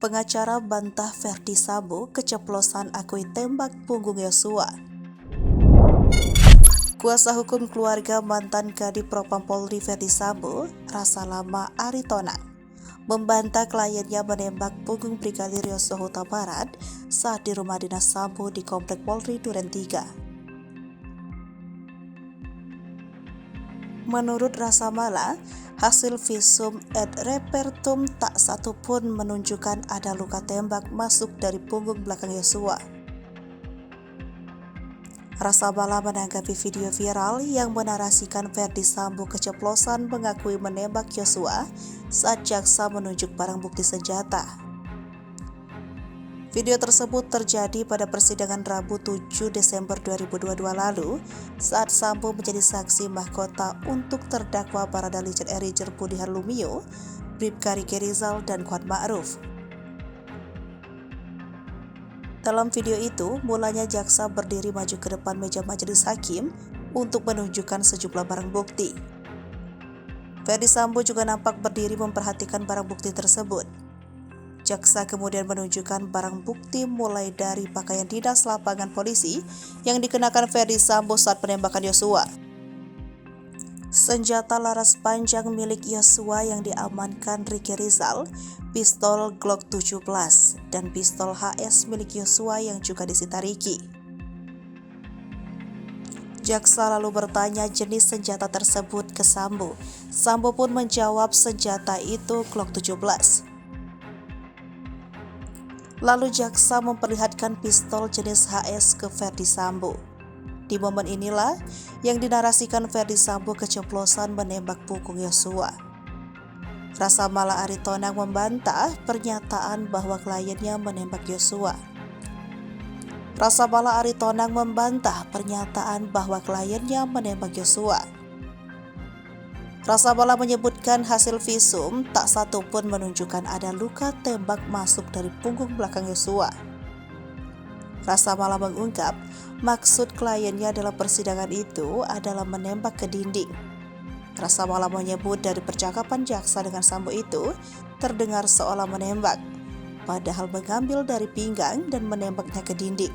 Pengacara bantah Verdi Sambo keceplosan akui tembak punggung Yosua. Kuasa hukum keluarga mantan Kadif Propam Polri Verdi Sambo, Rasa Lama Aritonang, membantah kliennya menembak punggung Brigadir Yosua Huta Barat saat di rumah dinas Sambo di Komplek Polri Duren 3. Menurut Rasa Mala, hasil visum et repertum tak satu pun menunjukkan ada luka tembak masuk dari punggung belakang Yosua. Rasa Mala menanggapi video viral yang menarasikan Verdi Sambo keceplosan mengakui menembak Yosua saat jaksa menunjuk barang bukti senjata. Video tersebut terjadi pada persidangan Rabu 7 Desember 2022 lalu saat Sambo menjadi saksi mahkota untuk terdakwa Barada Richard Eliezer Budihan Lumiu, Bribka Riki Rizal, dan Kuat Ma'ruf. Dalam video itu, mulanya jaksa berdiri maju ke depan meja majelis hakim untuk menunjukkan sejumlah barang bukti. Verdi Sambo juga nampak berdiri memperhatikan barang bukti tersebut. Jaksa kemudian menunjukkan barang bukti mulai dari pakaian dinas lapangan polisi yang dikenakan Verdi Sambo saat penembakan Yosua, senjata laras panjang milik Yosua yang diamankan Riki Rizal, pistol Glock 17, dan pistol HS milik Yosua yang juga disita Riki. Jaksa lalu bertanya jenis senjata tersebut ke Sambo. Sambo pun menjawab senjata itu Glock 17. Lalu jaksa memperlihatkan pistol jenis HS ke Verdi Sambo. Di momen inilah yang dinarasikan Verdi Sambo keceplosan menembak punggung Yosua. Rasa Mala Aritonang membantah pernyataan bahwa kliennya menembak Yosua. Rasa Mala Aritonang membantah pernyataan bahwa kliennya menembak Yosua. Rasa Mala menyebutkan hasil visum tak satu pun menunjukkan ada luka tembak masuk dari punggung belakang Yosua. Rasa Mala mengungkap maksud kliennya dalam persidangan itu adalah menembak ke dinding. Rasa Mala menyebut dari percakapan jaksa dengan Sambo itu terdengar seolah menembak, padahal mengambil dari pinggang dan menembaknya ke dinding.